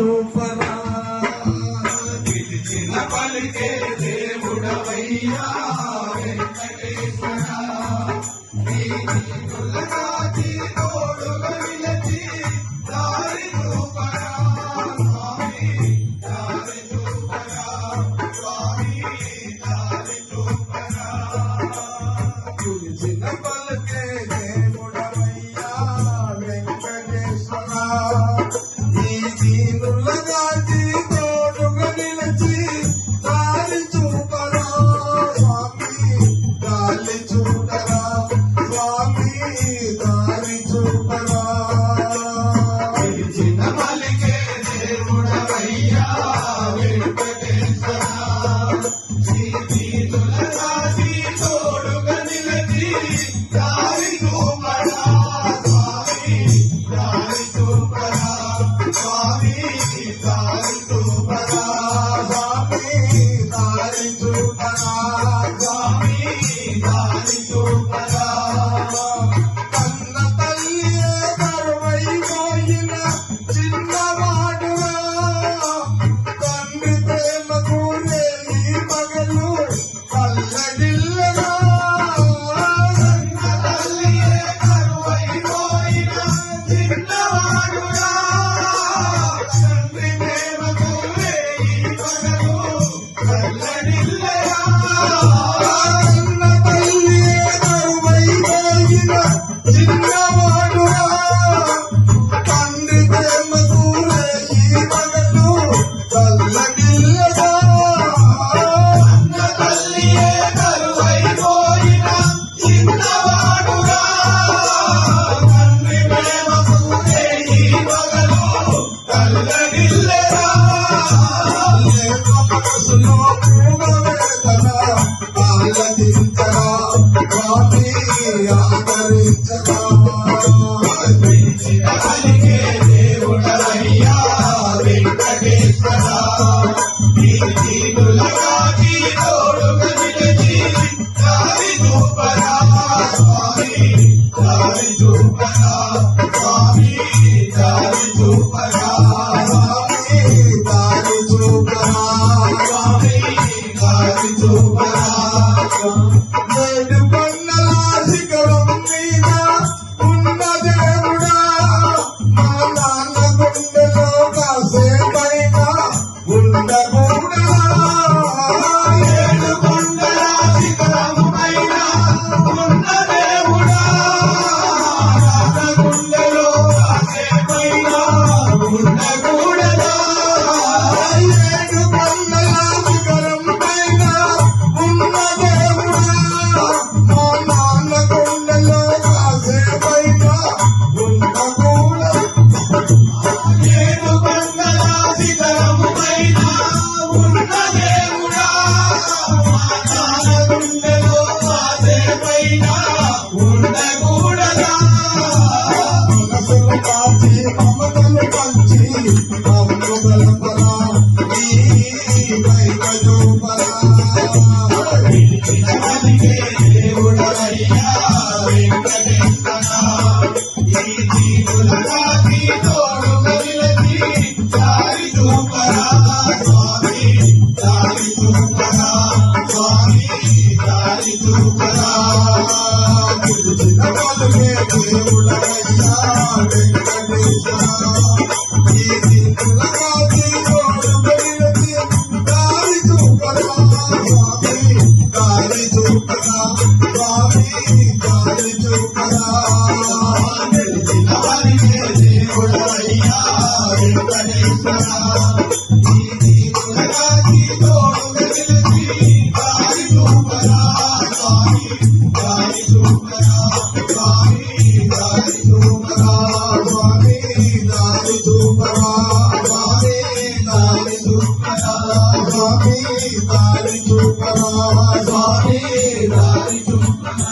చూపరా పిలిచిన పలికే దేవుడవయ్యా వెంకటేశ్వరా నీ నీకులగాచి తోడుగా నిలచి దారి చూపరా స్వామి దారి చూపరా స్వామి దారి చూపరా పిలిచిన పలికే దేవుడవయ్యా వెంకటేశ్వరా నీ నీకులగాచి తోడుగా నిలచి దారి చూపరా స్వామి దారి చూపరా స్వామి దారి చూపరా పిలిచిన పలికే దేవుడవయ్యా వెంకటేశ్వరా నీ నీకులగాచి తోడుగా నిలచి దారి చూపరా స్వామి దారి చూపరా స్వామి దారి చూపరా స్వామి దారి చూపరా స్వామి దారి చూపరా కన్న తల్లియే కరువైపోయిన చిన్నవాడుగా తండ్రి ప్రేమకు రేయి పగలు కల్లడిల్లగా కన్న తల్లియే కరువైపోయిన చిన్నవాడుగా తండ్రి ప్రేమకు రేయి పగలు కల్లడిల్లగా కన్న తల్లియే కరువైపోయిన చిన్నవాడుగా తండ్రి ప్రేమకు రేయి పగలు కల్లడిల్లగా కన్న తల్లియే కరువైపోయిన చిన్నవాడుగా తండ్రి ప్రేమకు రేయి పగలు కల్లడిల్లగా లేక మనసులో పూర్వవేదన ఆలకించరా స్వామి ఆదరించరా పిలిచిన పలికే దేవుడవయ్యా వెంకటేశ్వరా నీ నీకులగాచి తోడుగా నిలిచి దారి చూపరా స్వామి దారి చూపరా స్వామి దారి చూపరా స్వామి దారి చూపరా స్వామి దారి చూపరా నేడు కొండల శిఖరం మీద ఉన్న దేవుడా మా నాన్న గుండెలో కాసేపైనా ఉండకూడదా ఏడు కొండల శిఖరం పైన ఉన్న దేవుడా నాన్న గుండెలో కాసేపైనా ఉండకూడదా ఏడు కొండల శిఖరం పైన ఉన్న దేవుడా మా నాన్న గుండెలో కాసేపైనా ఉండకూడదా ఏడు కొండల శిఖరం పైన ఉన్న దేవుడా మా నాన్న గుండెలో కాసేపైనా ఉండకూడదా మనసులు కాచి మమతలు పంచి మమ్ము బలపరా నీ వైక చూపరా పిలిచిన పలికే దేవుడవయ్యా వెంకటేశ్వరా నీ నీకులగాచి తోడుగా నిలిచి దారి చూపరా స్వామి దారి చూపరా స్వామి దారి చూపరా పిలిచిన పలికే దేవుడవయ్యా వెంకటేశ్వరా నీ నీకులగాచి తోడుగా నిలిచి దారి చూపరా స్వామి దారి చూపరా స్వామి దారి చూపరా పిలిచిన పలికే దేవుడవయ్యా వెంకటేశ్వరా నీ నీకులగాచి తోడుగా నిలిచి దారి చూపరా స్వామి దారి చూపరా స్వామి దారి చూపరా స్వామి దారి చూపరా స్వామి దారి చూపరా స్వామి దారి చూపరా స్వామి దారి చూపరా